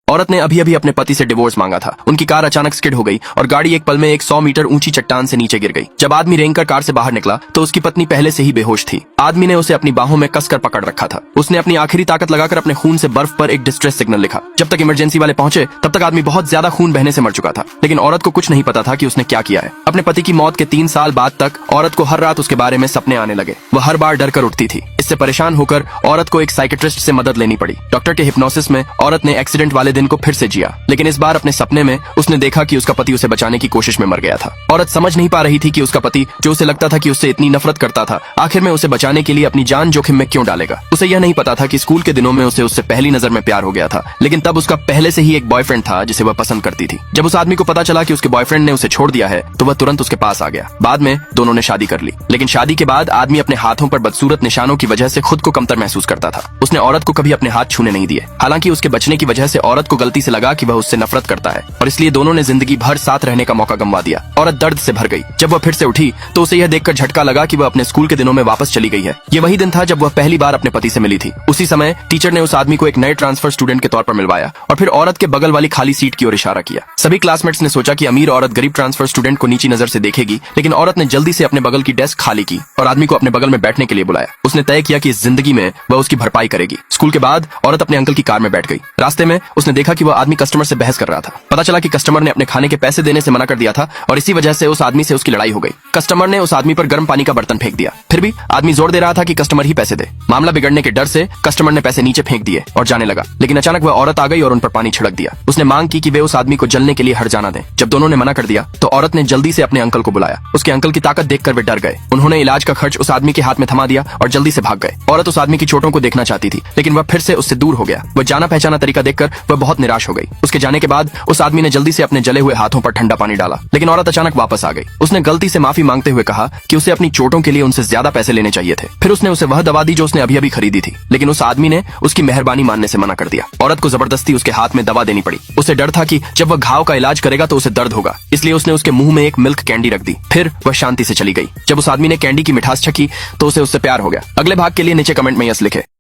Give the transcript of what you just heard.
औरत ने अभी अभी अपने पति से डिवोर्स मांगा था। उनकी कार अचानक स्किड हो गई और गाड़ी एक पल में एक 100 मीटर ऊंची चट्टान से नीचे गिर गई। जब आदमी रेंगकर कार से बाहर निकला तो उसकी पत्नी पहले से ही बेहोश थी। आदमी ने उसे अपनी बाहों में कसकर पकड़ रखा था। उसने अपनी आखिरी ताकत लगाकर अपने खून से बर्फ पर एक डिस्ट्रेस सिग्नल लिखा। जब तक इमरजेंसी वाले पहुंचे तब तक आदमी बहुत ज्यादा खून बहने से मर चुका था, लेकिन औरत को कुछ नहीं पता था कि उसने क्या किया है। अपने पति की मौत के 3 साल बाद तक औरत को हर रात उसके बारे में सपने आने लगे। वह हर बार डर कर उठती थी। इससे परेशान होकर औरत को एक साइकेट्रिस्ट से मदद लेनी पड़ी। डॉक्टर के हिप्नोसिस में औरत ने एक्सीडेंट वाले दिन को फिर से जिया, लेकिन इस बार अपने सपने में उसने देखा कि उसका पति उसे बचाने की कोशिश में मर गया था। औरत समझ नहीं पा रही थी कि उसका पति, जो उसे लगता था कि उससे इतनी नफरत करता था, आखिर में उसे बचाने के लिए अपनी जान जोखिम में क्यों डालेगा। उसे यह नहीं पता था कि स्कूल के दिनों में उसे उससे पहली नजर में प्यार हो गया था, लेकिन तब उसका पहले से ही एक बॉयफ्रेंड था जिसे वह पसंद करती थी। जब उस आदमी को पता चला कि उसके बॉयफ्रेंड ने उसे छोड़ दिया है तो वह तुरंत उसके पास आ गया। बाद में दोनों ने शादी कर ली, लेकिन शादी के बाद आदमी अपने हाथों पर बदसूरत निशानों की वजह से खुद को कमतर महसूस करता था। उसने औरत को कभी अपने हाथ छूने नहीं दिए। हालांकि उसके बचने की वजह से औरत को गलती से लगा कि वह उससे नफरत करता है और इसलिए दोनों ने जिंदगी भर साथ रहने का मौका गंवा दिया। औरत दर्द से भर गई। जब वह फिर से उठी तो उसे यह देखकर झटका लगा कि वह अपने स्कूल के दिनों में वापस चली गई है। ये वही दिन था जब वह पहली बार अपने पति से मिली थी। उसी समय टीचर ने उस आदमी को एक नए ट्रांसफर स्टूडेंट के तौर पर मिलवाया और फिर औरत के बगल वाली खाली सीट की ओर इशारा किया। सभी क्लासमेट्स ने सोचा कि अमीर औरत गरीब ट्रांसफर स्टूडेंट को नीची नजर से देखेगी, लेकिन औरत ने जल्दी से अपने बगल की डेस्क खाली की और आदमी को अपने बगल में बैठने के लिए बुलाया। उसने तय किया कि इस जिंदगी में वह उसकी भरपाई करेगी। स्कूल के बाद औरत अपने अंकल की कार में बैठ गई। रास्ते में उसने देखा कि वह आदमी कस्टमर से बहस कर रहा था। पता चला कि कस्टमर ने अपने खाने के पैसे देने से मना कर दिया था और इसी वजह से उस आदमी से उसकी लड़ाई हो गई। कस्टमर ने उस आदमी पर गर्म पानी का बर्तन फेंक दिया। फिर भी आदमी जोर दे रहा था कि कस्टमर ही पैसे दे। मामला बिगड़ने के डर से कस्टमर ने पैसे नीचे फेंक दिए और जाने लगा, लेकिन अचानक वह औरत आ गई और उन पर पानी छिड़क दिया। उसने मांग की कि वे उस आदमी को जलने के लिए हट जाना दें। जब दोनों ने मना कर दिया तो औरत ने जल्दी से अपने अंकल को बुलाया। उसके अंकल की ताकत देखकर वे डर गए। उन्होंने इलाज का खर्च उस आदमी के हाथ में थमा दिया और जल्दी से भाग गए। औरत उस आदमी की चोटों को देखना चाहती थी, लेकिन वह फिर से उससे दूर हो गया। वह जाना पहचाना तरीका देखकर वह बहुत निराश हो गई। उसके जाने के बाद उस आदमी ने जल्दी से अपने जले हुए हाथों पर ठंडा पानी डाला, लेकिन औरत अचानक वापस आ गई। उसने गलती से माफी मांगते हुए कहा कि उसे अपनी चोटों के लिए उनसे ज्यादा पैसे लेने चाहिए थे। फिर उसने उसे वह दवा दी जो उसने अभी अभी खरीदी थी, लेकिन उस आदमी ने उसकी मेहरबानी मानने से मना कर दिया। औरत को जबरदस्ती उसके हाथ में दवा देनी पड़ी। उसे डर था कि जब वह घाव का इलाज करेगा तो उसे दर्द होगा, इसलिए उसने उसके मुंह में एक मिल्क कैंडी रख दी। फिर वह शांति से चली गई। जब उस आदमी ने कैंडी की मिठास चखी तो उसे उससे प्यार हो गया। अगले भाग के लिए नीचे कमेंट में यस लिखे।